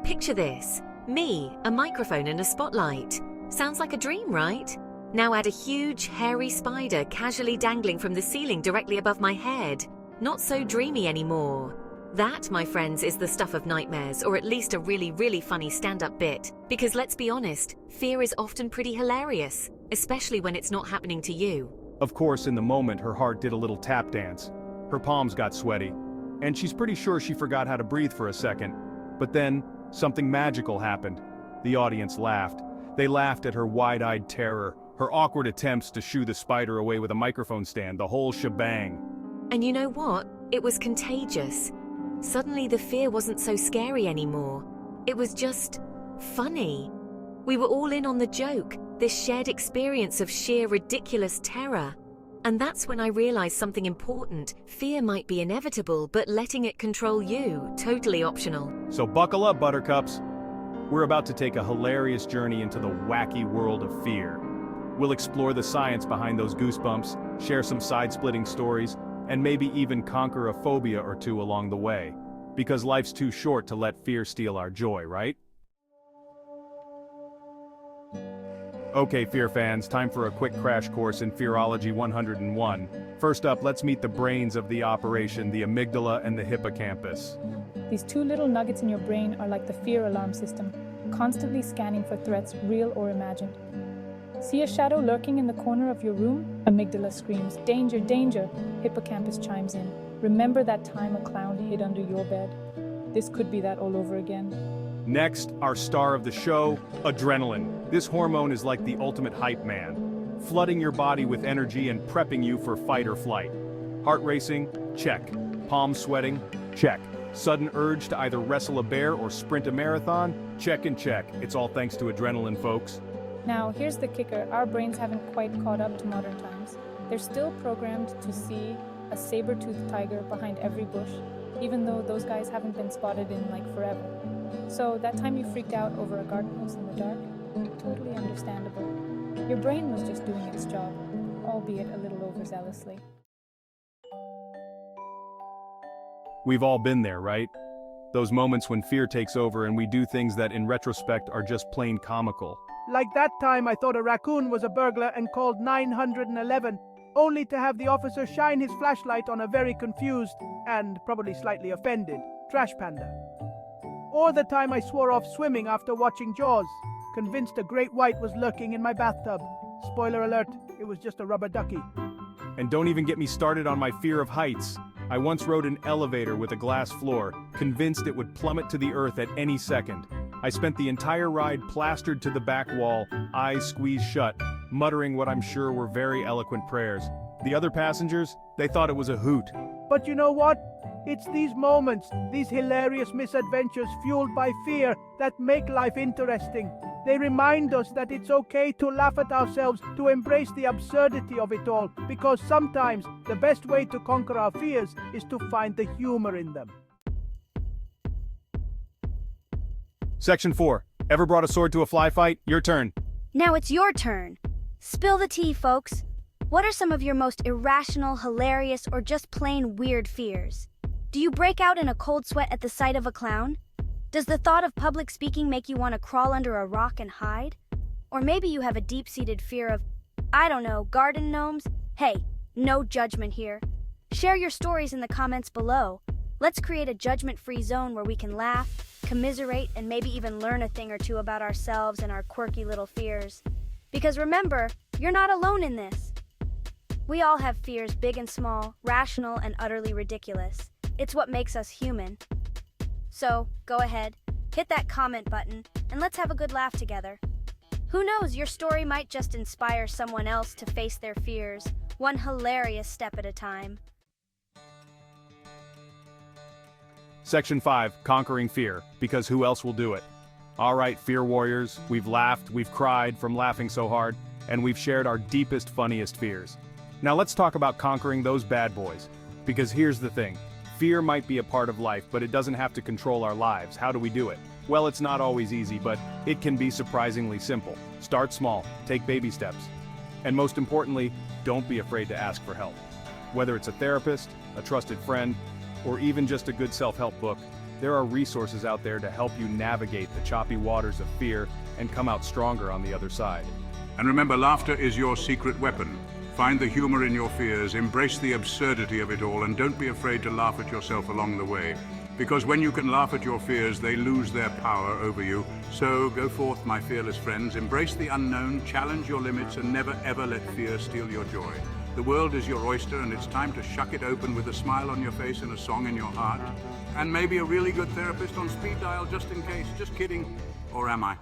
Picture this. Me, a microphone and a spotlight. Sounds like a dream, right? Now add a huge, hairy spider casually dangling from the ceiling directly above my head. Not so dreamy anymore. That, my friends, is the stuff of nightmares, or at least a really, really funny stand-up bit. Because let's be honest, fear is often pretty hilarious, especially when it's not happening to you. Of course, in the moment, her heart did a little tap dance. Her palms got sweaty, and she's pretty sure she forgot how to breathe for a second. But then, something magical happened. The audience laughed. They laughed at her wide-eyed terror, her awkward attempts to shoo the spider away with a microphone stand, the whole shebang. And you know what? It was contagious. Suddenly the fear wasn't so scary anymore. It was just funny. We were all in on the joke, this shared experience of sheer ridiculous terror. And that's when I realized something important. Fear might be inevitable, but letting it control you, totally optional. So buckle up, buttercups. We're about to take a hilarious journey into the wacky world of fear. We'll explore the science behind those goosebumps, share some side-splitting stories, and maybe even conquer a phobia or two along the way. Because life's too short to let fear steal our joy, right? Okay, fear fans, time for a quick crash course in Fearology 101. First up, let's meet the brains of the operation, the amygdala and the hippocampus. These two little nuggets in your brain are like the fear alarm system, constantly scanning for threats, real or imagined. See a shadow lurking in the corner of your room? Amygdala screams, "Danger, danger!" Hippocampus chimes in, "Remember that time a clown hid under your bed? This could be that all over again." Next, our star of the show, adrenaline. This hormone is like the ultimate hype man, flooding your body with energy and prepping you for fight or flight. Heart racing? Check. Palms sweating? Check. Sudden urge to either wrestle a bear or sprint a marathon? Check and check. It's all thanks to adrenaline, folks. Now, here's the kicker. Our brains haven't quite caught up to modern times. They're still programmed to see a saber-toothed tiger behind every bush, even though those guys haven't been spotted in like forever. So that time you freaked out over a garden hose in the dark? Totally understandable. Your brain was just doing its job, albeit a little overzealously. We've all been there, right? Those moments when fear takes over and we do things that in retrospect are just plain comical. Like that time I thought a raccoon was a burglar and called 911, only to have the officer shine his flashlight on a very confused, and probably slightly offended, trash panda. Or the time I swore off swimming after watching Jaws, convinced a great white was lurking in my bathtub. Spoiler alert, it was just a rubber ducky. And don't even get me started on my fear of heights. I once rode an elevator with a glass floor, convinced it would plummet to the earth at any second. I spent the entire ride plastered to the back wall, eyes squeezed shut, muttering what I'm sure were very eloquent prayers. The other passengers, they thought it was a hoot. But you know what? It's these moments, these hilarious misadventures fueled by fear, that make life interesting. They remind us that it's okay to laugh at ourselves, to embrace the absurdity of it all, because sometimes the best way to conquer our fears is to find the humor in them. Section 4. Ever brought a sword to a fly fight? Your turn. Now it's your turn. Spill the tea, folks. What are some of your most irrational, hilarious, or just plain weird fears? Do you break out in a cold sweat at the sight of a clown? Does the thought of public speaking make you want to crawl under a rock and hide? Or maybe you have a deep-seated fear of, I don't know, garden gnomes? Hey, no judgment here. Share your stories in the comments below. Let's create a judgment-free zone where we can laugh, commiserate, and maybe even learn a thing or two about ourselves and our quirky little fears. Because remember, you're not alone in this. We all have fears, big and small, rational and utterly ridiculous. It's what makes us human. So, go ahead, hit that comment button, and let's have a good laugh together. Who knows, your story might just inspire someone else to face their fears, one hilarious step at a time. Section 5. Conquering fear, because who else will do it? Alright, fear warriors, we've laughed, we've cried from laughing so hard, and we've shared our deepest, funniest fears. Now let's talk about conquering those bad boys. Because here's the thing. Fear might be a part of life, but it doesn't have to control our lives. How do we do it? Well, it's not always easy, but it can be surprisingly simple. Start small, take baby steps. And most importantly, don't be afraid to ask for help. Whether it's a therapist, a trusted friend, or even just a good self-help book, There are resources out there to help you navigate the choppy waters of fear and come out stronger on the other side. And remember, laughter is your secret weapon. Find the humor in your fears, embrace the absurdity of it all, and don't be afraid to laugh at yourself along the way. Because when you can laugh at your fears, they lose their power over you. So go forth, my fearless friends, embrace the unknown, challenge your limits, and never ever let fear steal your joy. The world is your oyster, and it's time to shuck it open with a smile on your face and a song in your heart. And maybe a really good therapist on speed dial just in case. Just kidding. Or am I?